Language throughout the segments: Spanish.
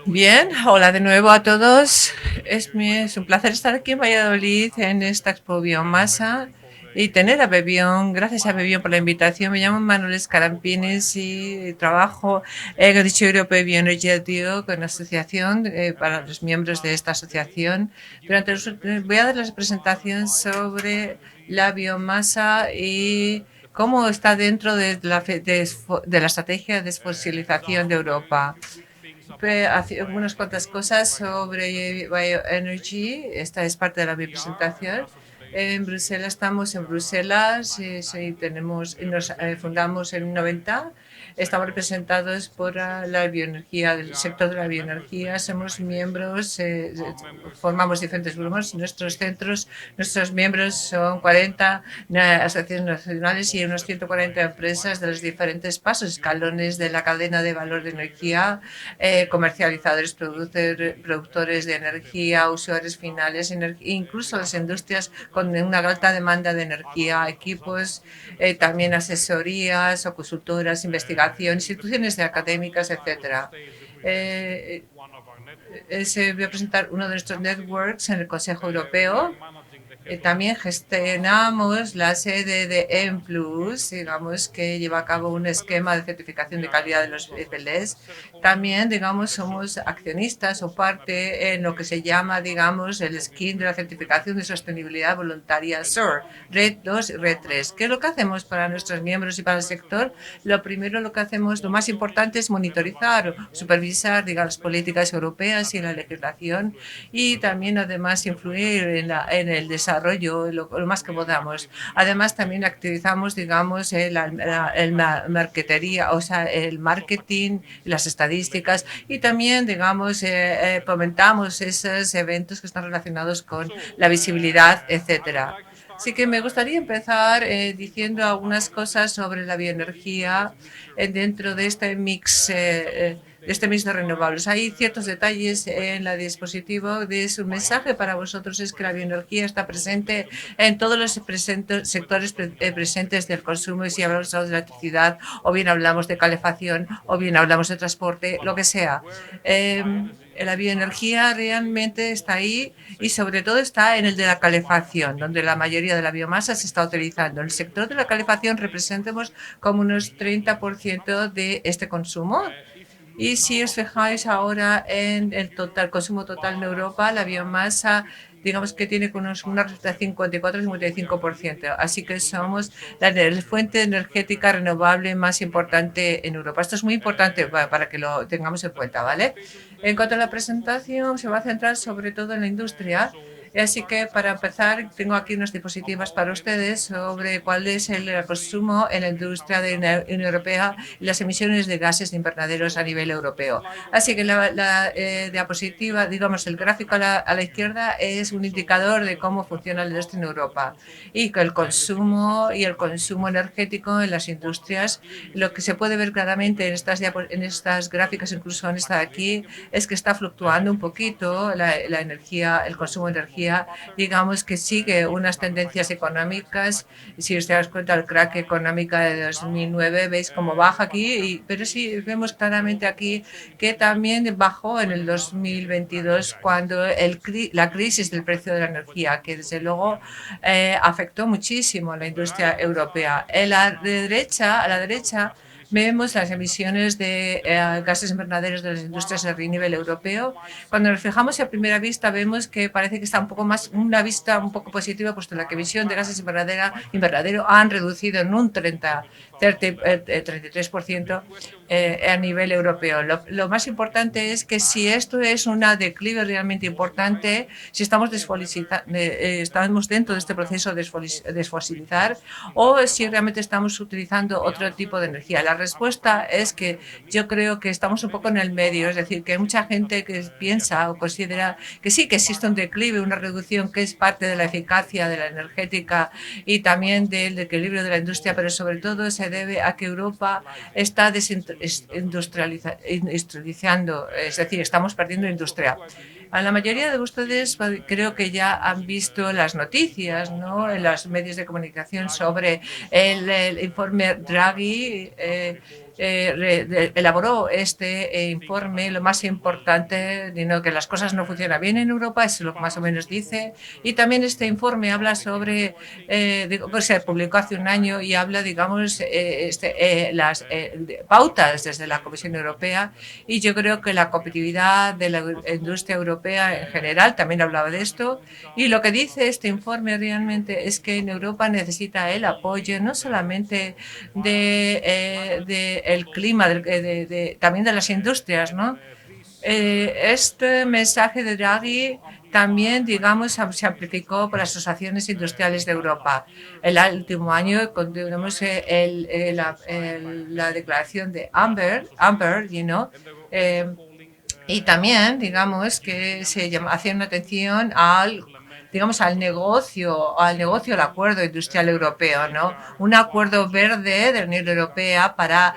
Bien, hola de nuevo a todos. Es un placer estar aquí en Valladolid en esta Expo Biomasa y tener a Bebión. Gracias a Bebión por la invitación. Me llamo Manuel Escarampines y trabajo en el Distrito Europeo Bioenergy LTO con la asociación para los miembros de esta asociación. Voy a dar la presentación sobre la biomasa y cómo está dentro de la estrategia de desfosilización de Europa. Hace unas cuantas cosas sobre bioenergy. Esta es parte de mi presentación. En Bruselas estamos en Bruselas, nos fundamos en 90. Estamos representados por la bioenergía, del sector de la bioenergía. Somos miembros, formamos diferentes grupos. Nuestros miembros son 40 asociaciones nacionales y unos 140 empresas de los diferentes pasos, escalones de la cadena de valor de energía, comercializadores, productores de energía, usuarios finales, incluso las industrias con una alta demanda de energía, equipos, también asesorías o consultoras, investigación, instituciones académicas, etcétera. Voy a presentar uno de nuestros networks en el Consejo Europeo. También gestionamos la sede de EMPLUS, digamos, que lleva a cabo un esquema de certificación de calidad de los EPLs. También, digamos, somos accionistas o parte en lo que se llama, digamos, el scheme de la certificación de sostenibilidad voluntaria SOR, Red 2 y Red 3. ¿Qué es lo que hacemos para nuestros miembros y para el sector? Lo primero, lo que hacemos, lo más importante es monitorizar, supervisar, digamos, las políticas europeas y la legislación y también, además, influir en el desarrollo lo más que podamos. Además, también activizamos, digamos, marketería, o sea, el marketing, las estadísticas y también, digamos, fomentamos esos eventos que están relacionados con la visibilidad, etcétera. Así que me gustaría empezar diciendo algunas cosas sobre la bioenergía dentro de este mix de renovables. Hay ciertos detalles en la dispositivo. Su mensaje para vosotros es que la bioenergía está presente en todos los sectores presentes del consumo, y si hablamos de electricidad, o bien hablamos de calefacción, o bien hablamos de transporte, lo que sea. La bioenergía realmente está ahí y sobre todo está en el de la calefacción, donde la mayoría de la biomasa se está utilizando. En el sector de la calefacción representamos como unos 30% de este consumo. Y si os fijáis ahora en el consumo total en Europa, la biomasa, digamos que tiene una de 54-55%. Así que somos la fuente energética renovable más importante en Europa. Esto es muy importante para que lo tengamos en cuenta, ¿vale? En cuanto a la presentación, se va a centrar sobre todo en la industria. Así que para empezar, tengo aquí unas diapositivas para ustedes sobre cuál es el consumo en la industria de la Unión Europea y las emisiones de gases de invernaderos a nivel europeo. Así que la diapositiva, digamos, el gráfico a la izquierda es un indicador de cómo funciona la industria en Europa y que el consumo energético en las industrias, lo que se puede ver claramente en estas gráficas, incluso en esta de aquí, es que está fluctuando un poquito la energía, el consumo de energía. Digamos que sigue unas tendencias económicas. Si os dais cuenta, el crack económica de 2009, veis cómo baja aquí, pero sí vemos claramente aquí que también bajó en el 2022 cuando la crisis del precio de la energía, que desde luego afectó muchísimo a la industria europea. A la derecha vemos las emisiones de gases invernaderos de las industrias a nivel europeo. Cuando nos fijamos a primera vista vemos que parece que está una vista un poco positiva, puesto que la emisión de gases invernadero han reducido en un 33% a nivel europeo. Lo más importante es que si esto es una declive realmente importante, si estamos dentro de este proceso de desfosilizar o si realmente estamos utilizando otro tipo de energía. La respuesta es que yo creo que estamos un poco en el medio, es decir, que hay mucha gente que piensa o considera que sí, que existe un declive, una reducción que es parte de la eficacia de la energética y también del equilibrio de la industria, pero sobre todo se debe a que Europa está desindustrializando, es decir, estamos perdiendo industria. A la mayoría de ustedes creo que ya han visto las noticias, ¿no?, en los medios de comunicación sobre el informe Draghi. elaboró este informe. Lo más importante, que las cosas no funcionan bien en Europa, es lo que más o menos dice. Y también este informe habla sobre, pues se publicó hace un año y habla, digamos, las pautas desde la Comisión Europea. Y yo creo que la competitividad de la industria europea en general también hablaba de esto. Y lo que dice este informe realmente es que en Europa necesita el apoyo no solamente del clima, también de las industrias, ¿no? Este mensaje de Draghi también, digamos, se amplificó por las asociaciones industriales de Europa. El último año continuamos la declaración de Amber, y también, digamos, que hacía una atención al acuerdo industrial europeo, ¿no? Un acuerdo verde de la Unión Europea para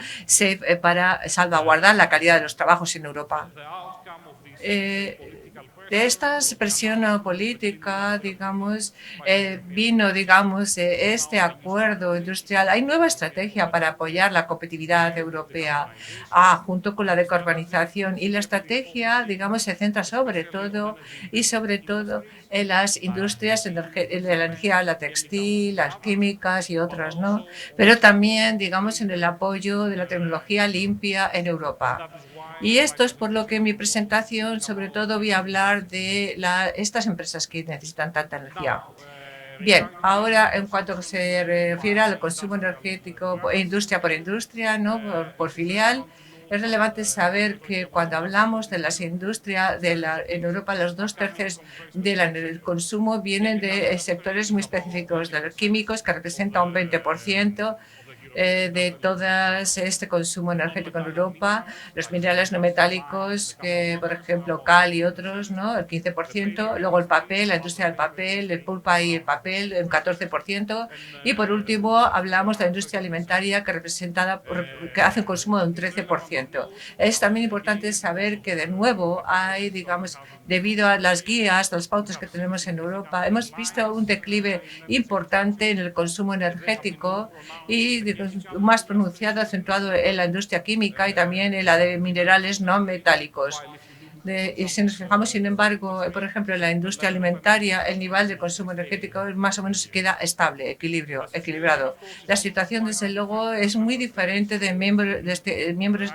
salvaguardar la calidad de los trabajos en Europa. De esta presión política, digamos, vino, digamos, este acuerdo industrial. Hay nueva estrategia para apoyar la competitividad europea junto con la decarbonización, y la estrategia, digamos, se centra sobre todo en las industrias de la energía, la textil, las químicas y otras, ¿no? Pero también, digamos, en el apoyo de la tecnología limpia en Europa. Y esto es por lo que en mi presentación sobre todo voy a hablar de estas empresas que necesitan tanta energía. Bien, ahora en cuanto se refiere al consumo energético, industria por industria, ¿no? por filial, es relevante saber que cuando hablamos de las industrias en Europa, los 2/3 del consumo vienen de sectores muy específicos, de los químicos, que representa un 20%, de todo este consumo energético en Europa, los minerales no metálicos, que por ejemplo cal y otros, ¿no? El 15%, luego el papel, la industria del papel, el pulpa y el papel, el 14%, y por último hablamos de la industria alimentaria, que hace un consumo de un 13%. Es también importante saber que de nuevo hay, digamos, debido a las guías, las pautas que tenemos en Europa, hemos visto un declive importante en el consumo energético y más pronunciado, acentuado en la industria química y también en la de minerales no metálicos. Y si nos fijamos, sin embargo, por ejemplo, en la industria alimentaria, el nivel de consumo energético más o menos se queda estable, equilibrado. La situación, desde luego, es muy diferente de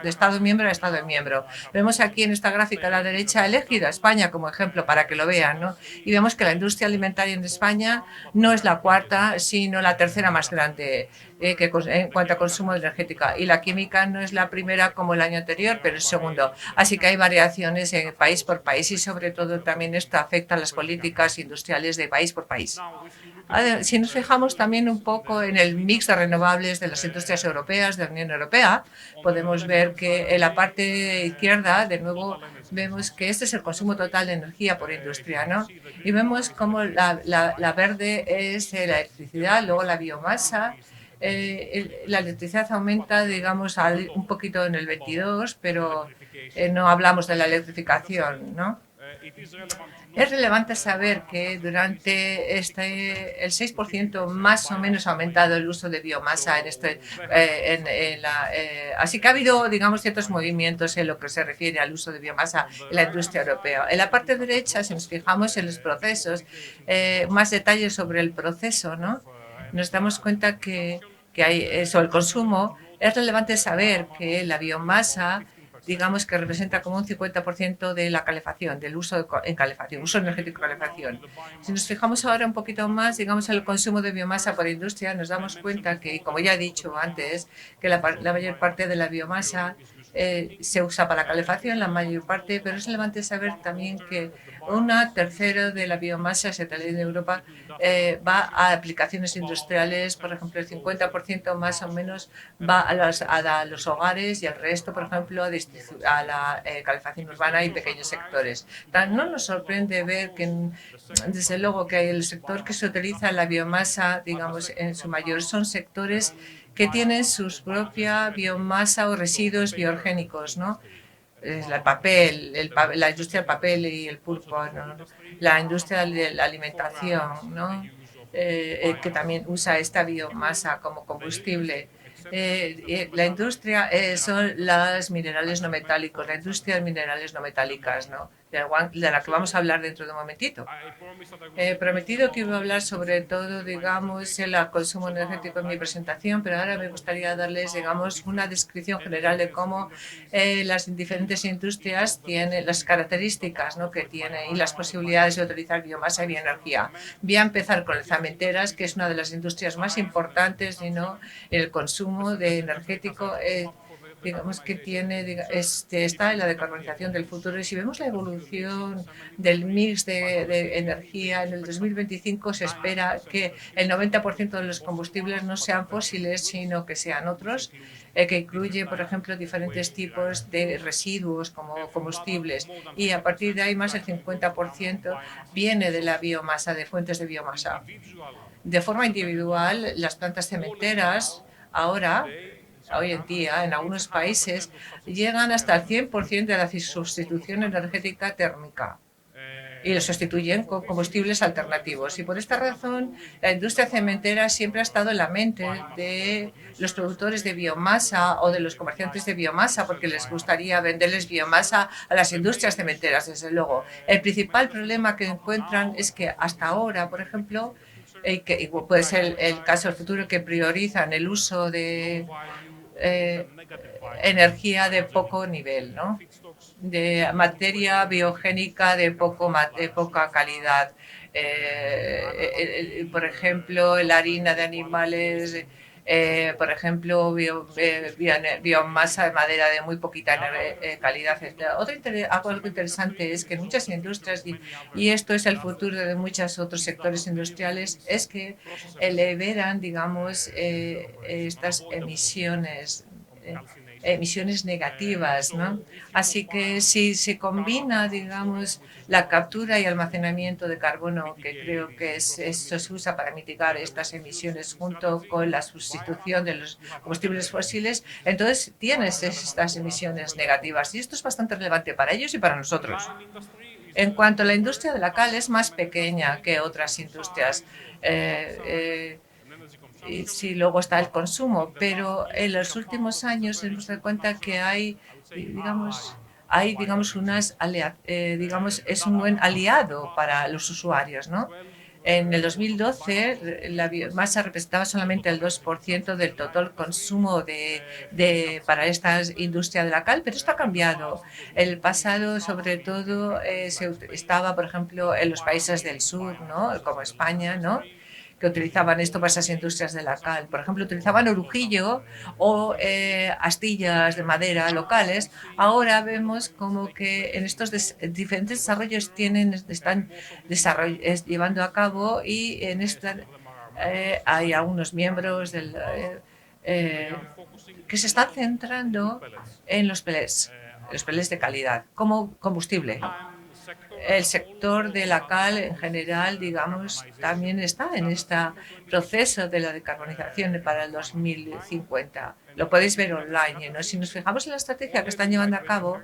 Estado miembro a Estado miembro. Vemos aquí en esta gráfica a la derecha elegida España como ejemplo para que lo vean, ¿no? Y vemos que la industria alimentaria en España no es la cuarta, sino la tercera más grande en cuanto a consumo energético. Y la química no es la primera como el año anterior, pero es segundo. Así que hay variaciones país por país y sobre todo también esto afecta a las políticas industriales de país por país. Si nos fijamos también un poco en el mix de renovables de las industrias europeas, de la Unión Europea, podemos ver que en la parte izquierda, de nuevo, vemos que este es el consumo total de energía por industria, ¿no? Y vemos como la verde es la electricidad, luego la biomasa. La electricidad aumenta, digamos, un poquito en el 22, pero no hablamos de la electrificación, ¿no? Es relevante saber que durante el 6% más o menos ha aumentado el uso de biomasa así que ha habido, digamos, ciertos movimientos en lo que se refiere al uso de biomasa en la industria europea. En la parte derecha, si nos fijamos en los procesos, más detalles sobre el proceso, ¿no? Nos damos cuenta que hay sobre el consumo. Es relevante saber que la biomasa, digamos, que representa como un 50% de la calefacción, del uso en calefacción, uso energético de calefacción. Si nos fijamos ahora un poquito más, digamos, en el consumo de biomasa por industria, nos damos cuenta que, como ya he dicho antes, que la mayor parte de la biomasa se usa para calefacción, la mayor parte, pero es relevante saber también que una tercera de la biomasa se trae de Europa va a aplicaciones industriales, por ejemplo, el 50% más o menos va a los hogares y el resto, por ejemplo, a la calefacción urbana y pequeños sectores. No nos sorprende ver que, desde luego, que el sector que se utiliza la biomasa, digamos, en su mayor son sectores que tienen su propia biomasa o residuos biogénicos, ¿no? El papel, la industria del papel y el pulpo, ¿no? La industria de la alimentación, ¿no? Que también usa esta biomasa como combustible. La industria son los minerales no metálicos, la industria de minerales no metálicas, ¿no? De la que vamos a hablar dentro de un momentito. He prometido que iba a hablar sobre todo, digamos, el consumo energético en mi presentación, pero ahora me gustaría darles, digamos, una descripción general de cómo las diferentes industrias tienen las características, ¿no?, que tienen y las posibilidades de utilizar biomasa y bioenergía. Voy a empezar con las cementeras, que es una de las industrias más importantes, ¿no?, en el consumo de energético. Digamos que está en la decarbonización del futuro. Y si vemos la evolución del mix de energía, en el 2025 se espera que el 90% de los combustibles no sean fósiles, sino que sean otros, que incluye, por ejemplo, diferentes tipos de residuos como combustibles. Y a partir de ahí, más del 50% viene de la biomasa, de fuentes de biomasa. De forma individual, las plantas cementeras ahora, hoy en día, en algunos países, llegan hasta el 100% de la sustitución energética térmica y lo sustituyen con combustibles alternativos. Y por esta razón, la industria cementera siempre ha estado en la mente de los productores de biomasa o de los comerciantes de biomasa, porque les gustaría venderles biomasa a las industrias cementeras, desde luego. El principal problema que encuentran es que hasta ahora, por ejemplo, que puede ser el caso del futuro, que priorizan el uso de eh, energía de poco nivel, ¿no?, de materia biogénica de poca calidad. Por ejemplo, la harina de animales, por ejemplo, biomasa de madera de muy poquita calidad, etc. Algo interesante es que en muchas industrias, y esto es el futuro de muchos otros sectores industriales, es que liberan, digamos, estas emisiones negativas, ¿no? Así que si se combina, digamos, la captura y almacenamiento de carbono, que creo que esto se usa para mitigar estas emisiones, junto con la sustitución de los combustibles fósiles, entonces tienes estas emisiones negativas. Y esto es bastante relevante para ellos y para nosotros. En cuanto a la industria de la cal, es más pequeña que otras industrias. Y sí, luego está el consumo, pero en los últimos años hemos dado cuenta que es un buen aliado para los usuarios, ¿no? En el 2012, la biomasa representaba solamente el 2% del total consumo para esta industria de la cal, pero esto ha cambiado. El pasado, sobre todo, estaba, por ejemplo, en los países del sur, ¿no?, como España, ¿no?, que utilizaban esto para esas industrias de la cal. Por ejemplo, utilizaban orujillo o astillas de madera locales. Ahora vemos como que en estos diferentes desarrollos están llevando a cabo, y en esta hay algunos miembros que se están centrando en los pellets de calidad como combustible. El sector de la cal en general, digamos, también está en este proceso de la decarbonización para el 2050. Lo podéis ver online, ¿no? Si nos fijamos en la estrategia que están llevando a cabo,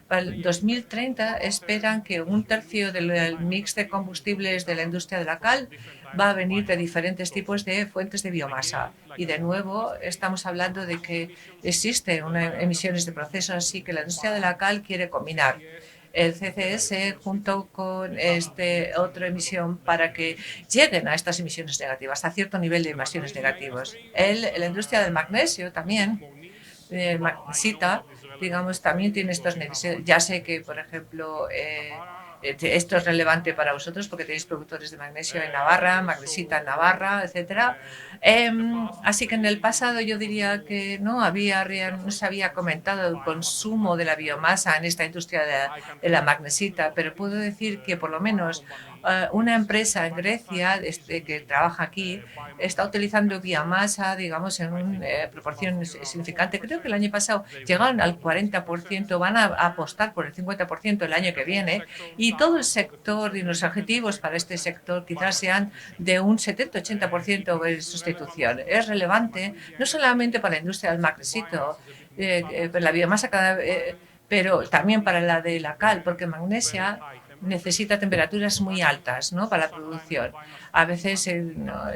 para el 2030 esperan que un tercio del mix de combustibles de la industria de la cal va a venir de diferentes tipos de fuentes de biomasa. Y de nuevo estamos hablando de que existen emisiones de proceso, así que la industria de la cal quiere combinar el CCS junto con otra emisión para que lleguen a estas emisiones negativas, a cierto nivel de emisiones negativas. La industria del magnesio también, magnesita, digamos, también tiene estos necesidades. Ya sé que, por ejemplo, esto es relevante para vosotros porque tenéis productores de magnesio en Navarra, magnesita en Navarra, etcétera. Así que en el pasado yo diría que no se había comentado el consumo de la biomasa en esta industria de la magnesita, pero puedo decir que por lo menos una empresa en Grecia que trabaja aquí está utilizando biomasa, digamos, en una proporción significante. Creo que el año pasado llegaron al 40%, van a apostar por el 50% el año que viene, y todo el sector y los objetivos para este sector quizás sean de un 70-80% de sustitución. Es relevante no solamente para la industria del magnesito, la biomasa pero también para la de la cal, porque magnesia necesita temperaturas muy altas, ¿no?, para la producción. A veces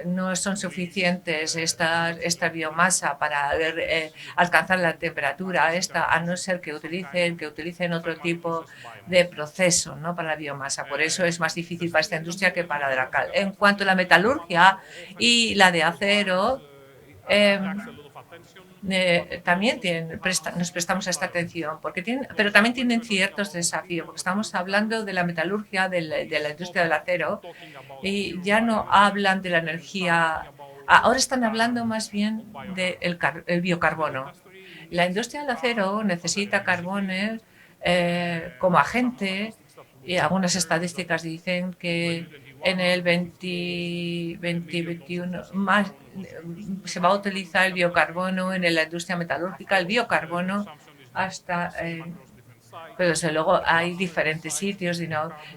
no son suficientes esta biomasa para alcanzar la temperatura esta, a no ser que utilicen otro tipo de proceso, ¿no?, para la biomasa. Por eso es más difícil para esta industria que para la cal. En cuanto a la metalurgia y la de acero, eh, también nos prestamos a esta atención, pero también tienen ciertos desafíos, porque estamos hablando de la metalurgia, de la industria del acero, y ya no hablan de la energía, ahora están hablando más bien del biocarbono. La industria del acero necesita carbones como agente, y algunas estadísticas dicen que en el 2021 más se va a utilizar el biocarbono en la industria metalúrgica, el biocarbono hasta pero desde luego hay diferentes sitios.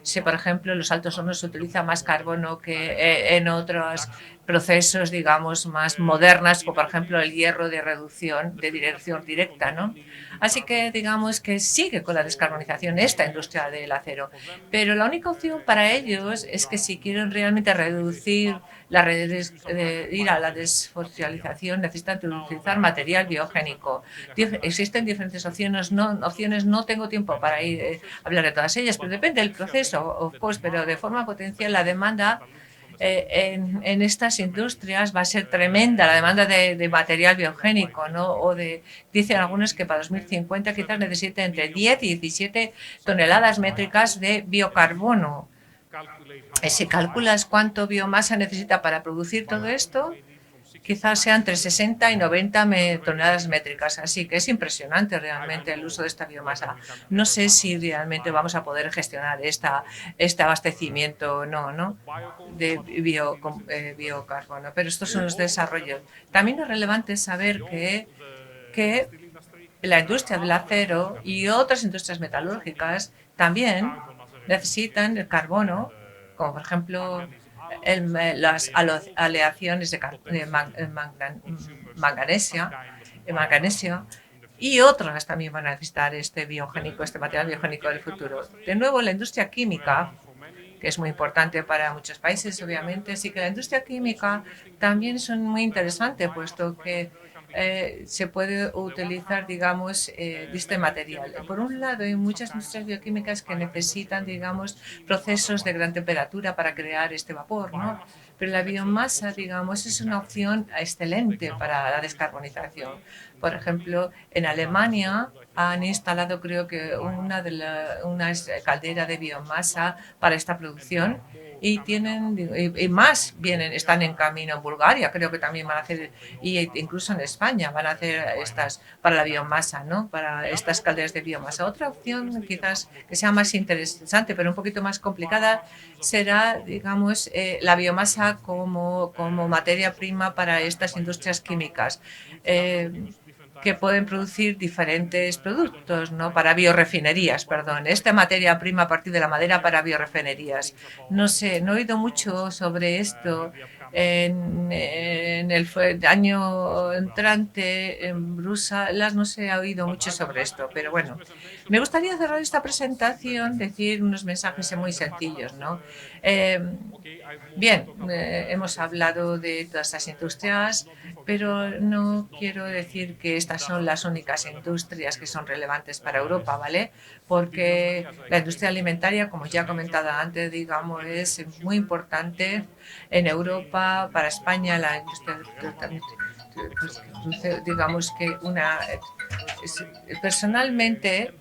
Si, por ejemplo, en los Altos Hornos se utiliza más carbono que en otros procesos, digamos, más modernas, como por ejemplo el hierro de reducción de dirección directa, ¿no? Así que digamos que sigue con la descarbonización esta industria del acero. Pero la única opción para ellos es que si quieren realmente reducir ir a la desfosilización, necesitan utilizar material biogénico. Existen diferentes opciones, no tengo tiempo para hablar de todas ellas, pero depende del proceso, pero de forma potencial la demanda en estas industrias va a ser tremenda, la demanda de material biogénico, ¿no? Dicen algunos que para 2050 quizás necesiten entre 10 y 17 toneladas métricas de biocarbono. Si calculas cuánto biomasa necesita para producir todo esto, quizás sean entre 60 y 90 toneladas métricas. Así que es impresionante realmente el uso de esta biomasa. No sé si realmente vamos a poder gestionar este abastecimiento o no de biocarbono, pero estos son los desarrollos. También es relevante saber que la industria del acero y otras industrias metalúrgicas también necesitan el carbono, como por ejemplo las aleaciones de magnesio, y otras también van a necesitar este material biogénico del futuro. De nuevo, la industria química, que es muy importante para muchos países, obviamente, así que la industria química también es muy interesante, puesto que se puede utilizar, digamos, este material. Por un lado, hay muchas industrias bioquímicas que necesitan, digamos, procesos de gran temperatura para crear este vapor, ¿no? Pero la biomasa, digamos, es una opción excelente para la descarbonización. Por ejemplo, en Alemania han instalado, creo que, una caldera de biomasa para esta producción y más están en camino. En Bulgaria creo que también van a hacer, y incluso en España van a hacer estas para la biomasa, ¿no?, para estas calderas de biomasa. Otra opción quizás que sea más interesante pero un poquito más complicada será, digamos, la biomasa como materia prima para estas industrias químicas que pueden producir diferentes productos, ¿no?, para biorefinerías, perdón. Esta materia prima a partir de la madera para biorefinerías. No sé, no he oído mucho sobre esto. En el año entrante en Bruselas no se ha oído mucho sobre esto, pero bueno. Me gustaría cerrar esta presentación, decir unos mensajes muy sencillos, ¿no? Bien, hemos hablado de todas estas industrias, pero no quiero decir que estas son las únicas industrias que son relevantes para Europa, ¿vale? Porque la industria alimentaria, como ya he comentado antes, digamos, es muy importante en Europa. Para España, la industria, digamos que personalmente,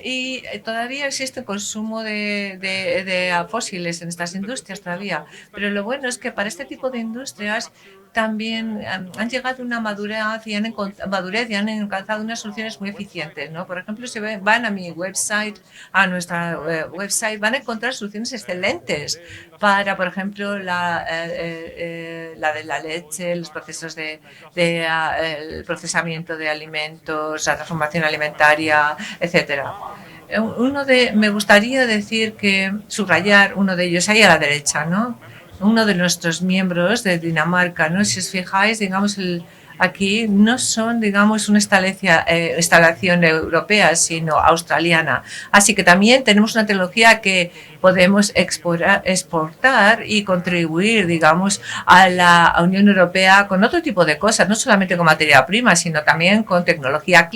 y todavía existe consumo de fósiles en estas industrias todavía, pero lo bueno es que para este tipo de industrias también han llegado a una madurez y han alcanzado unas soluciones muy eficientes, ¿no? Por ejemplo, si van a mi website, a nuestra website, van a encontrar soluciones excelentes para, por ejemplo, la de la leche, los procesos el procesamiento de alimentos, la transformación alimentaria, etcétera. Me gustaría subrayar uno de ellos ahí a la derecha, ¿no? Uno de nuestros miembros de Dinamarca, ¿no? Si os fijáis, digamos, aquí no son, digamos, una instalación europea, sino australiana. Así que también tenemos una tecnología que podemos exportar y contribuir, digamos, a la Unión Europea con otro tipo de cosas, no solamente con materia prima, sino también con tecnología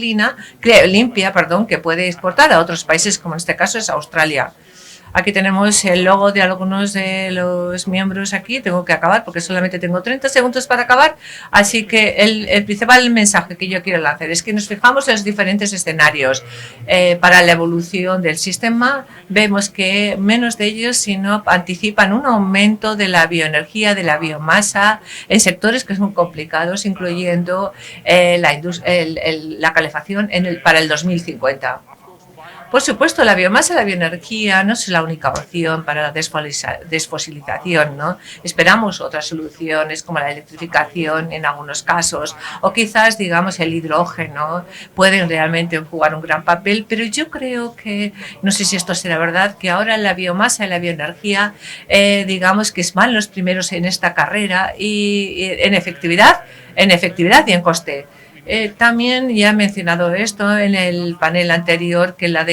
limpia, que puede exportar a otros países, como en este caso es Australia. Aquí tenemos el logo de algunos de los miembros aquí. Tengo que acabar porque solamente tengo 30 segundos para acabar. Así que el principal mensaje que yo quiero lanzar es que nos fijamos en los diferentes escenarios para la evolución del sistema. Vemos que menos de ellos, sino anticipan un aumento de la bioenergía, de la biomasa, en sectores que son complicados, incluyendo la calefacción para el 2050. Por supuesto, la biomasa, la bioenergía no es la única opción para la desfosilización, ¿no? Esperamos otras soluciones como la electrificación en algunos casos o quizás, digamos, el hidrógeno pueden realmente jugar un gran papel, pero yo creo que, no sé si esto será verdad, que ahora la biomasa y la bioenergía, digamos que van los primeros en esta carrera y en efectividad y en coste. También ya he mencionado esto en el panel anterior, que la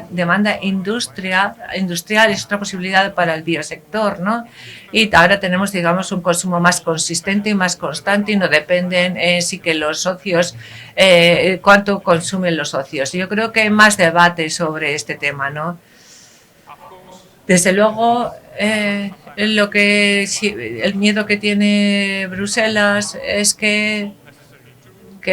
demanda industrial es otra posibilidad para el biosector, ¿no? Y ahora tenemos, digamos, un consumo más consistente y más constante y no dependen sí que los socios, cuánto consumen los socios. Yo creo que hay más debate sobre este tema, ¿no? Desde luego, el miedo que tiene Bruselas es que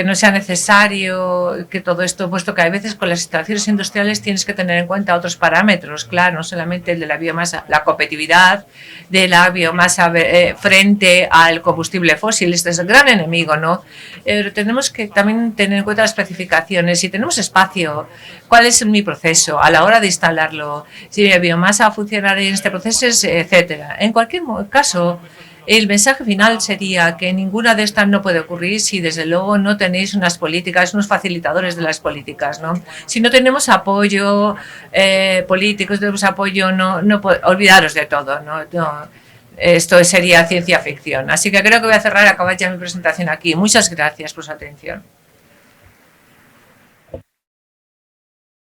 no sea necesario que todo esto, puesto que a veces con las instalaciones industriales tienes que tener en cuenta otros parámetros, claro, no solamente el de la biomasa, la competitividad de la biomasa frente al combustible fósil. Este es el gran enemigo, ¿no? Pero tenemos que también tener en cuenta las especificaciones. Si tenemos espacio, ¿cuál es mi proceso a la hora de instalarlo? Si la biomasa va a funcionar en este proceso, etcétera. En cualquier caso, el mensaje final sería que ninguna de estas no puede ocurrir si desde luego no tenéis unas políticas, unos facilitadores de las políticas, ¿no? Si no tenemos apoyo político, si no tenemos apoyo, olvidaros de todo, ¿no? Esto sería ciencia ficción. Así que creo que voy a acabar ya mi presentación aquí. Muchas gracias por su atención.